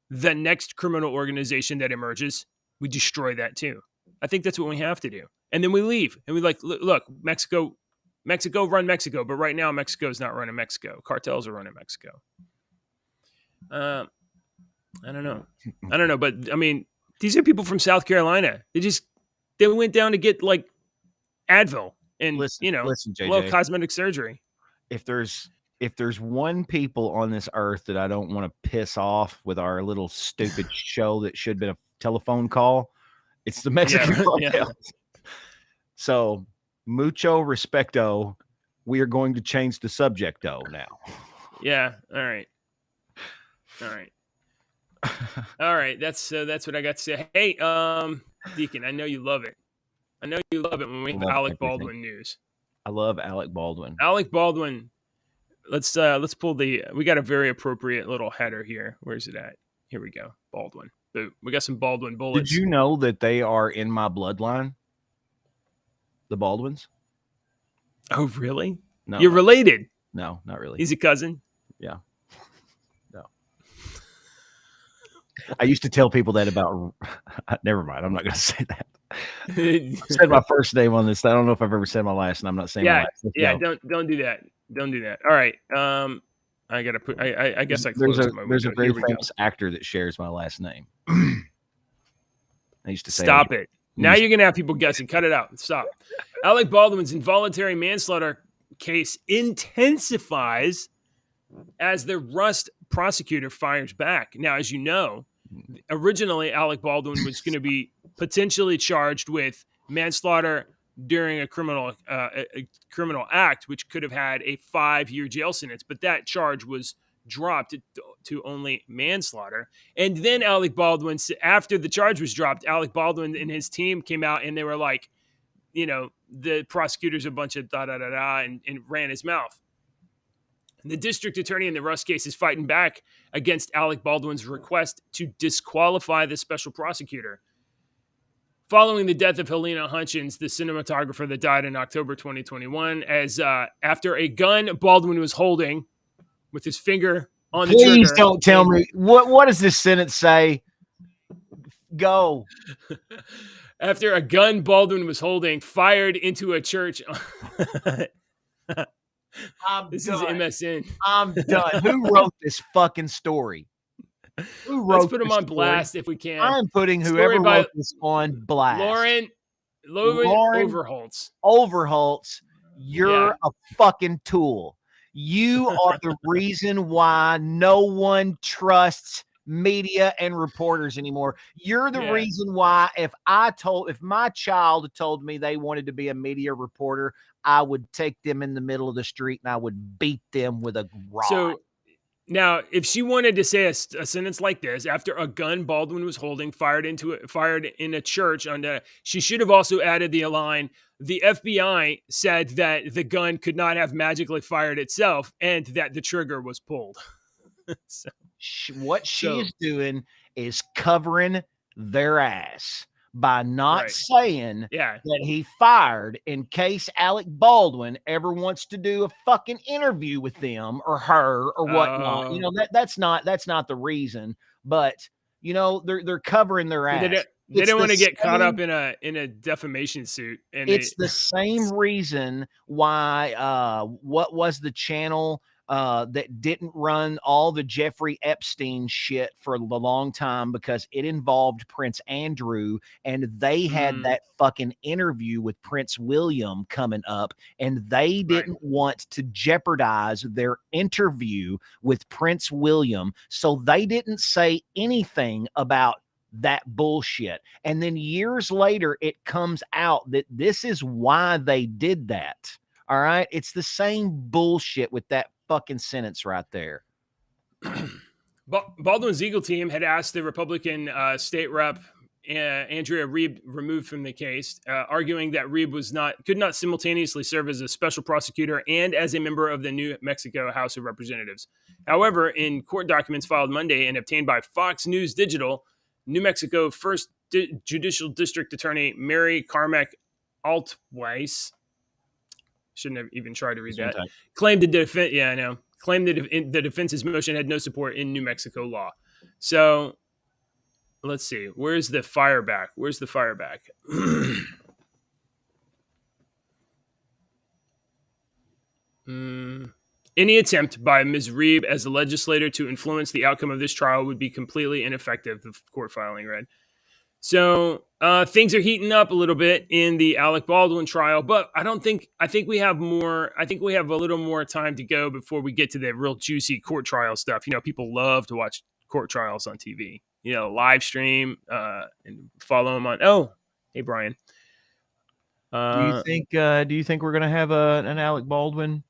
the next criminal organization that emerges, we destroy that too. I think that's what we have to do. And then we leave. And we like, look, Mexico run Mexico. But right now, Mexico is not running Mexico. Cartels are running Mexico. I don't know. But I mean, these are people from South Carolina. They went down to get like Advil and listen, a little JJ, cosmetic surgery. If there's one people on this earth that I don't want to piss off with our little stupid show that should have been a telephone call, it's the Mexican cartel. So mucho respecto. We are going to change the subjecto now. Yeah. All right. All right. That's what I got to say. Hey, Deacon, I know you love it. I know you love it when we have Alec Baldwin news. I love Alec Baldwin. Alec Baldwin. Let's pull we got a very appropriate little header here. Where's it at? Here we go. Baldwin. We got some Baldwin bullets. Did you know that they are in my bloodline? The Baldwins? Oh, really? No. You're related? No, not really. He's a cousin? Yeah. No. I used to tell people that about never mind. I'm not going to say that. I said my first name on this. I don't know if I've ever said my last, and I'm not saying my last. Don't do that. Don't do that. All right. I gotta put. I guess there's a very famous actor that shares my last name. I used to say. Stop it. Now you're gonna have people guessing. Cut it out. Stop. Alec Baldwin's involuntary manslaughter case intensifies as the Rust prosecutor fires back. Now, as you know, originally Alec Baldwin was going to be potentially charged with manslaughter during a criminal act, which could have had a 5-year jail sentence, but that charge was dropped to only manslaughter. And then Alec Baldwin, after the charge was dropped, Alec Baldwin and his team came out and they were like, the prosecutor's a bunch of da-da-da-da and ran his mouth. The district attorney in the Rust case is fighting back against Alec Baldwin's request to disqualify the special prosecutor. Following the death of Helena Hutchins, the cinematographer that died in October 2021, as after a gun Baldwin was holding with his finger on the trigger. Please don't tell me. What does this sentence say? Go. After a gun Baldwin was holding fired into a church. This is MSN. I'm done. Who wrote this fucking story? Let's put him on blast if we can. I'm putting whoever wrote this on blast. Lauren Overholtz. Overholtz, you're a fucking tool. You are the reason why no one trusts media and reporters anymore. You're the reason why if my child told me they wanted to be a media reporter, I would take them in the middle of the street and I would beat them with a rod. So now, if she wanted to say a sentence like this, after a gun Baldwin was holding fired in a church, she should have also added the line, the FBI said that the gun could not have magically fired itself and that the trigger was pulled. What she is doing is covering their ass by not saying that he fired in case Alec Baldwin ever wants to do a fucking interview with them or her or whatnot. That's not the reason, but they're covering their ass. They don't want to get caught up in a defamation suit. And it's the same reason why what was the channel that didn't run all the Jeffrey Epstein shit for a long time, because it involved Prince Andrew and they had that fucking interview with Prince William coming up, and they didn't want to jeopardize their interview with Prince William. So they didn't say anything about that bullshit. And then years later, it comes out that this is why they did that. All right. It's the same bullshit with that fucking sentence right there. Baldwin's Eagle team had asked the Republican state rep Andrea Reeb removed from the case, arguing that Reeb could not simultaneously serve as a special prosecutor and as a member of the New Mexico House of Representatives. However, in court documents filed Monday and obtained by Fox News Digital, New Mexico First Judicial District Attorney Mary Carmack Altweiss Shouldn't have even tried to read that. Gesundheit. Claimed the defense. Yeah, I know. Claimed the defense's motion had no support in New Mexico law. So let's see. Where's the fire back? Where's the fire back? Any attempt by Ms. Reeb as a legislator to influence the outcome of this trial would be completely ineffective, the court filing read. So things are heating up a little bit in the Alec Baldwin trial, but I think we have a little more time to go before we get to the real juicy court trial stuff. You know, people love to watch court trials on TV, you know, live stream and follow them on. Oh, hey, Brian. Do you think we're going to have an Alec Baldwin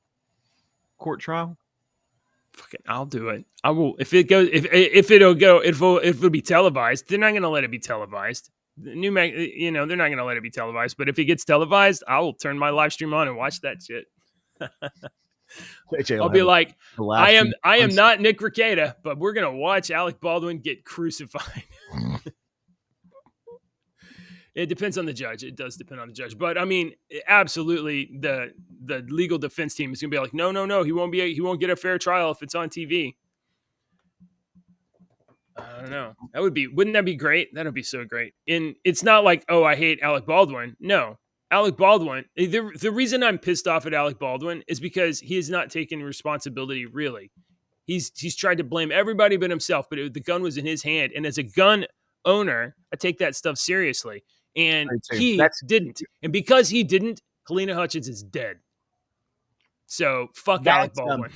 court trial? Fucking, I'll do it. I will. If it'll be televised. They're not going to let it be televised. They're not going to let it be televised. But if it gets televised, I will turn my live stream on and watch that shit. I'll be like, I am not Nick Rekieta, but we're going to watch Alec Baldwin get crucified. It depends on the judge. It does depend on the judge. But I mean, absolutely, the legal defense team is going to be like, no, he won't get a fair trial if it's on TV. I don't know. Wouldn't that be great? That'd be so great. And it's not like, oh, I hate Alec Baldwin. No, Alec Baldwin. The reason I'm pissed off at Alec Baldwin is because he has not taken responsibility. Really, he's tried to blame everybody but himself. But the gun was in his hand, and as a gun owner, I take that stuff seriously. And he didn't. And because he didn't, Helena Hutchins is dead. So fuck Alec Baldwin.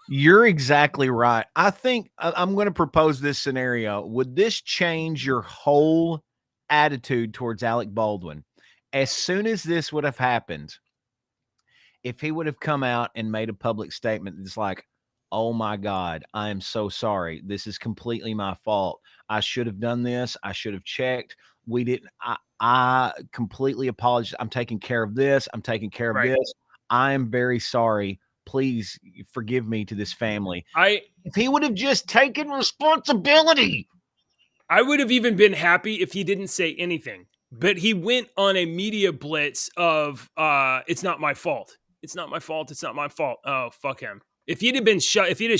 You're exactly right. I think I'm going to propose this scenario. Would this change your whole attitude towards Alec Baldwin? As soon as this would have happened, if he would have come out and made a public statement that's like, oh my God, I am so sorry. This is completely my fault. I should have done this. I should have checked. We didn't. I completely apologize. I'm taking care of this. I'm taking care of this. I am very sorry. Please forgive me to this family. If he would have just taken responsibility, I would have even been happy if he didn't say anything. But he went on a media blitz of it's not my fault. It's not my fault. It's not my fault. Oh, fuck him. If he'd have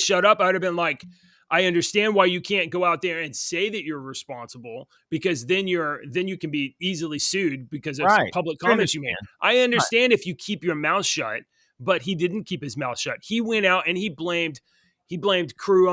shut up, I would have been like, I understand why you can't go out there and say that you're responsible, because then you can be easily sued because of public comments you made. I understand if you keep your mouth shut, but he didn't keep his mouth shut. He went out and he blamed the crew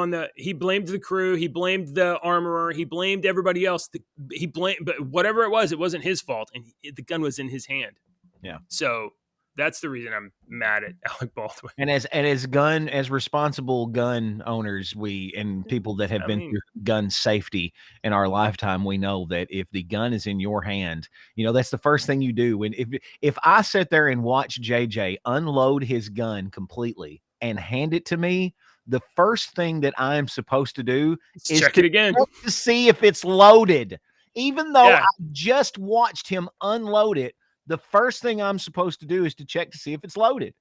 he blamed the armorer, he blamed everybody else. But whatever it wasn't his fault, and the gun was in his hand. Yeah. So that's the reason I'm mad at Alec Baldwin. And as responsible gun owners, and people that have been through gun safety in our lifetime, we know that if the gun is in your hand, that's the first thing you do. When if I sit there and watch JJ unload his gun completely and hand it to me, the first thing that I am supposed to do is check it again to see if it's loaded. Even though I just watched him unload it, the first thing I'm supposed to do is to check to see if it's loaded.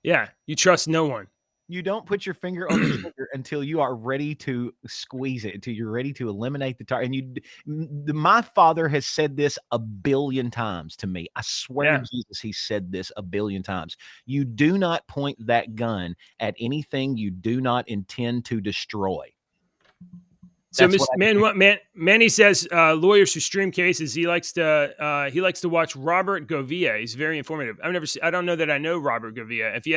Yeah, you trust no one. You don't put your finger on the trigger until you are ready to squeeze it, until you're ready to eliminate the target. And my father has said this a billion times to me. I swear to Jesus, he said this a billion times. You do not point that gun at anything you do not intend to destroy. So Manny says lawyers who stream cases. He likes to watch Robert Govia. He's very informative. I don't know that I know Robert Govia. If he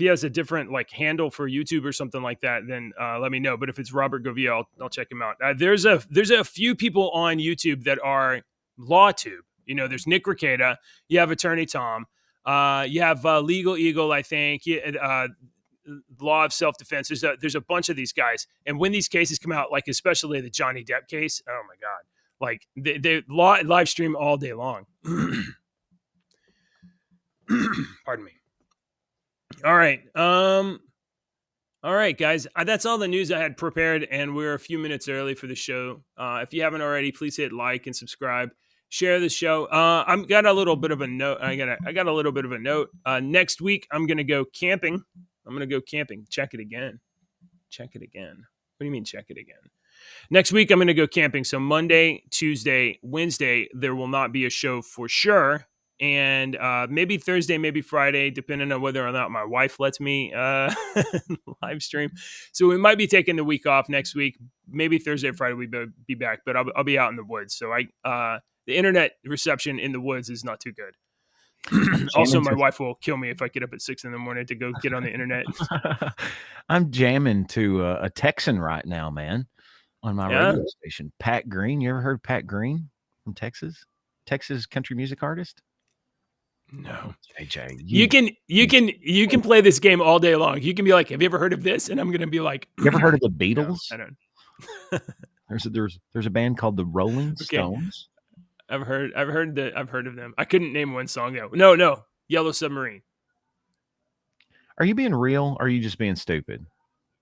has a different handle for YouTube or something like that, then let me know. But if it's Robert Govia, I'll check him out. There's a few people on YouTube that are LawTube. There's Nick Rekieta. You have Attorney Tom. You have Legal Eagle, I think. Law of Self-Defense. There's a bunch of these guys, and when these cases come out, especially the Johnny Depp case, oh my God, they live stream all day long. Pardon me. All right, guys. That's all the news I had prepared, and we're a few minutes early for the show. If you haven't already, please hit like and subscribe. Share the show. I've got a little bit of a note. I got a little bit of a note. Next week, I'm gonna go camping. Check it again. What do you mean check it again? Next week, I'm going to go camping. So Monday, Tuesday, Wednesday, there will not be a show for sure. and maybe Thursday, maybe Friday, depending on whether or not my wife lets me live stream. So we might be taking the week off next week. Maybe Thursday or Friday we'll be back, but I'll be out in the woods. So the internet reception in the woods is not too good. Also, my wife will kill me if I get up at 6 a.m. to go get on the internet. I'm jamming to a Texan right now, man, on my radio station. Pat Green. You ever heard of Pat Green from Texas? Texas country music artist? No. JJ. You can play this game all day long. You can be like, have you ever heard of this? And I'm gonna be like, you ever heard of the Beatles? No, I don't. There's a band called the Rolling Stones. I've heard of them. I couldn't name one song though. No. Yellow Submarine. Are you being real or are you just being stupid?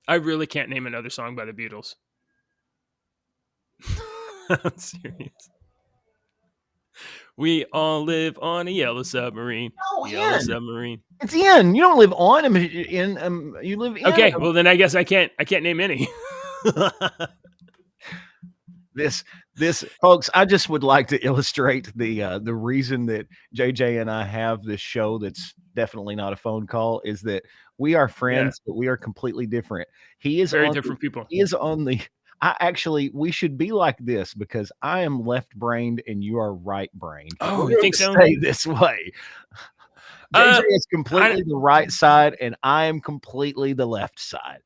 I really can't name another song by the Beatles. I'm serious. We all live on a yellow submarine. Oh, yellow submarine. It's in. You don't live on them. You live in. Okay, well then I guess I can't name any. This folks, I just would like to illustrate the reason that JJ and I have this show that's definitely not a phone call is that we are friends, but we are completely different. He is very different people. He is on the we should be like this because I am left-brained and you are right-brained. Oh, you think so? Stay this way. JJ is completely the right side and I am completely the left side.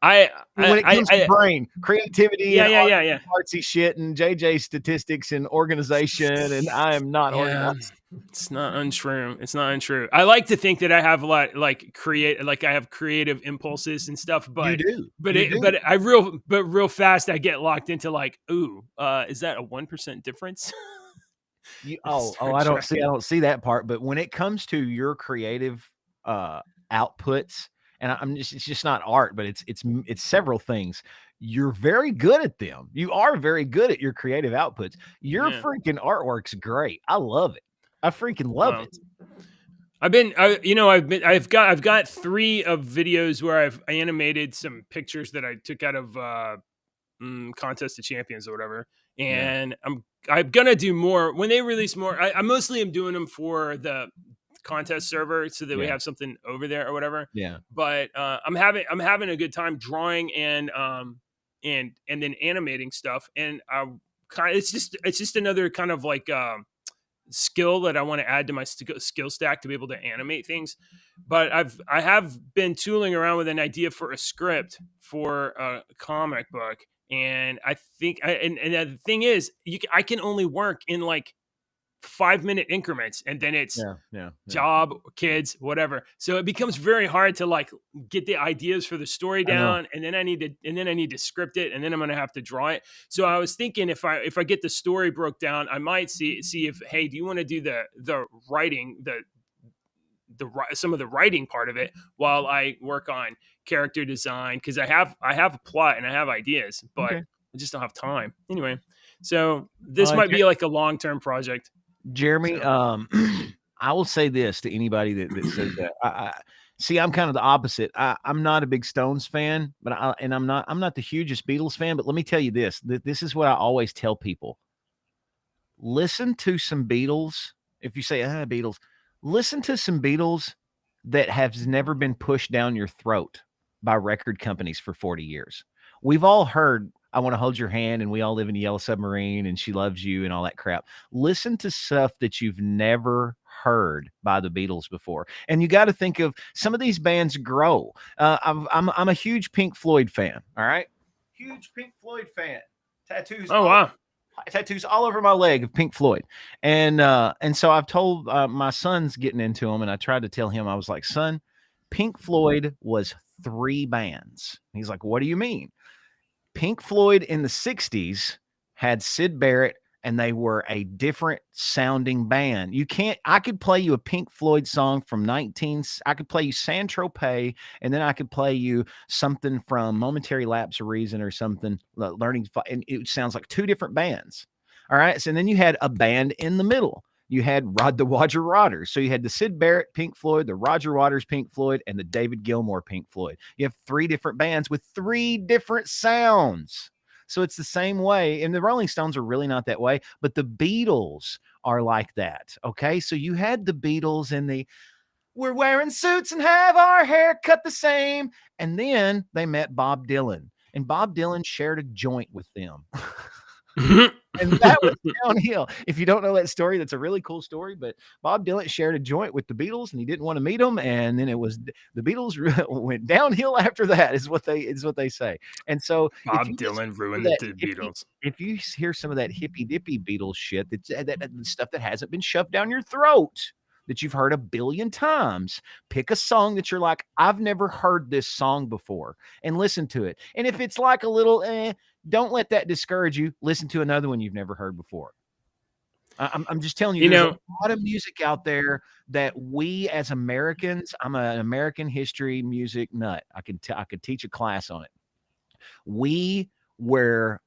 When it comes to brain, creativity, artsy shit, and JJ statistics and organization, and I am not organized. It's not untrue. It's not untrue. I like to think that I have a lot I have creative impulses and stuff, but you do. But real fast I get locked into like, is that a 1% difference? I don't see that part. But when it comes to your creative outputs. And it's just not art, but it's several things. You're very good at them. You are very good at your creative outputs. Your freaking artwork's great. I love it. I freaking love it. I've got 3 of videos where I've animated some pictures that I took out of Contest of Champions or whatever. And I'm gonna do more when they release more. I mostly am doing them for the contest server so that we have something over there or whatever. But I'm having a good time drawing and then animating stuff, and it's just another kind of like skill that I want to add to my skill stack to be able to animate things. But I have been tooling around with an idea for a script for a comic book, and I think and the thing is I can only work in like 5-minute increments, and then it's job, kids, whatever. So it becomes very hard to like get the ideas for the story down, and then I need to script it, and then I'm going to have to draw it. So I was thinking if I get the story broke down, I might see if, hey, do you want to do the writing, some of the writing part of it while I work on character design, because I have a plot and I have ideas, but I just don't have time. Anyway, so this might be like a long-term project. Jeremy, I will say this to anybody that says that. I'm kind of the opposite. I'm not a big Stones fan, but I'm not the hugest Beatles fan. But let me tell you this: this is what I always tell people: listen to some Beatles. If you say Beatles, listen to some Beatles that has never been pushed down your throat by record companies for 40 years. We've all heard I Want to Hold Your Hand, and We All Live in a Yellow Submarine, and She Loves You, and all that crap. Listen to stuff that you've never heard by the Beatles before. And you got to think of some of these bands grow. I'm a huge Pink Floyd fan. All right. Huge Pink Floyd fan. Tattoos. Oh, wow. Tattoos all over my leg of Pink Floyd. And so I've told my son's getting into them, and I tried to tell him, I was like, son, Pink Floyd was 3 bands. He's like, what do you mean? Pink Floyd in the 60s had Syd Barrett, and they were a different sounding band. I could play you a Pink Floyd song from I could play you Saint-Tropez, and then I could play you something from Momentary Lapse of Reason or something, and it sounds like 2 different bands. All right. So then you had a band in the middle. You had the Roger Waters. So you had the Syd Barrett Pink Floyd, the Roger Waters Pink Floyd, and the David Gilmour Pink Floyd. You have 3 different bands with 3 different sounds. So it's the same way. And the Rolling Stones are really not that way, but the Beatles are like that. Okay. So you had the Beatles and we're wearing suits and have our hair cut the same. And then they met Bob Dylan, and Bob Dylan shared a joint with them. And that was downhill. If you don't know that story, that's a really cool story. But Bob Dylan shared a joint with the Beatles, and he didn't want to meet them. And then it was the Beatles went downhill after that, is what they say. And so Bob Dylan ruined the Beatles. If you hear some of that hippy dippy Beatles shit, that stuff that hasn't been shoved down your throat, that you've heard a billion times, pick a song that you're like, I've never heard this song before, and listen to it. And if it's like a little don't let that discourage you. Listen to another one you've never heard before. I'm just telling you, there's a lot of music out there that we as Americans, I'm an American history music nut. I could teach a class on it. We were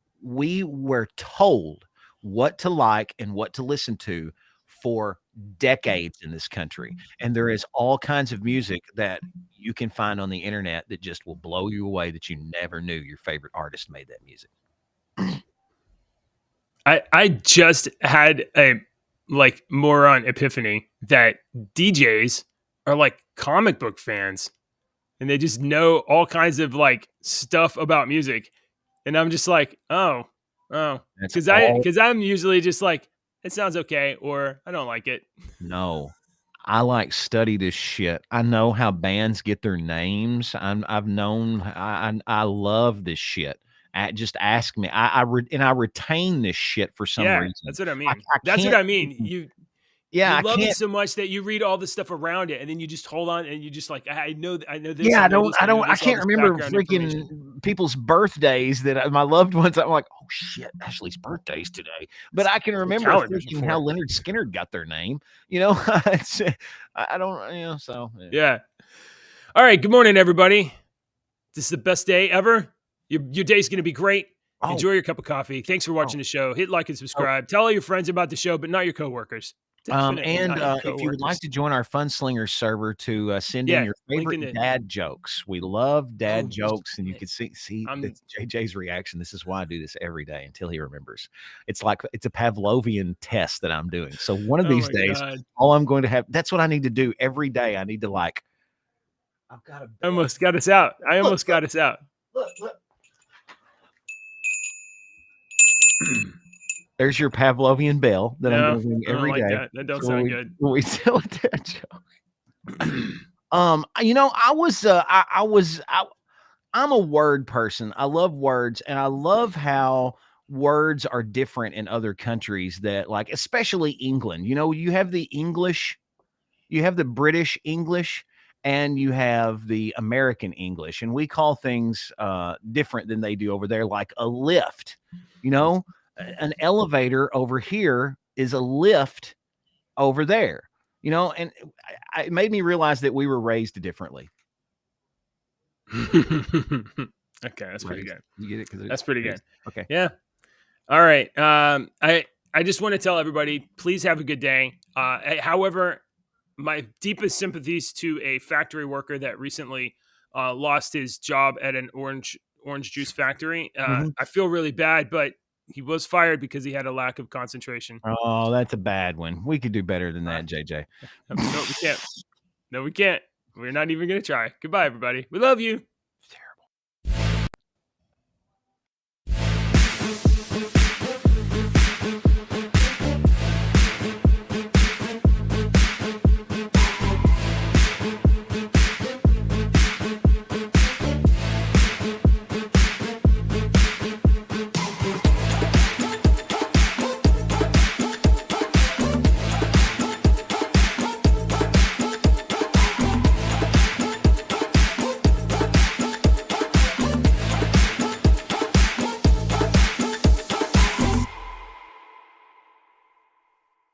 told what to like and what to listen to for decades in this country. And there is all kinds of music that you can find on the internet that just will blow you away, that you never knew your favorite artist made that music. I just had a moron epiphany that DJs are like comic book fans, and they just know all kinds of stuff about music. And I'm just like, oh, because I'm usually just like, it sounds okay, or I don't like it. No, I study this shit. I know how bands get their names. I love this shit. Just ask me. I retain this shit for some reason. That's what I mean. That's what I mean. You love it so much that you read all the stuff around it, and then you just hold on, and you just like, I know this. Yeah, I can't remember freaking people's birthdays that my loved ones. I'm like, oh shit, Ashley's birthday's today. But I can remember how Leonard Skinner got their name. I don't. So yeah. All right. Good morning, everybody. This is the best day ever. Your day's going to be great. Enjoy your cup of coffee. Thanks for watching the show. Hit like and subscribe. Tell all your friends about the show, but not your coworkers. If you would like to join our FUNSLINGERS server to send in your favorite dad jokes, we love dad jokes, and you can see JJ's reaction. This is why I do this every day until he remembers. It's like it's a Pavlovian test that I'm doing. So one of these days, all I'm going to have, that's what I need to do every day. I need to I've got to. I almost got us out. Look. There's your Pavlovian bell that I'm doing every day. That don't sound good. We tell a dad joke. I'm a word person. I love words, and I love how words are different in other countries, that especially England. You have the English, you have the British English, and you have the American English, and we call things different than they do over there, like a lift. An elevator over here is a lift over there, and it made me realize that we were raised differently. Okay, that's pretty good. You get it? That's pretty good. Okay. Yeah. All right. I just want to tell everybody, please have a good day. However, my deepest sympathies to a factory worker that recently lost his job at an orange juice factory. I feel really bad, but he was fired because he had a lack of concentration. Oh, that's a bad one. We could do better than that, JJ. No, we can't. No, we can't. We're not even going to try. Goodbye, everybody. We love you.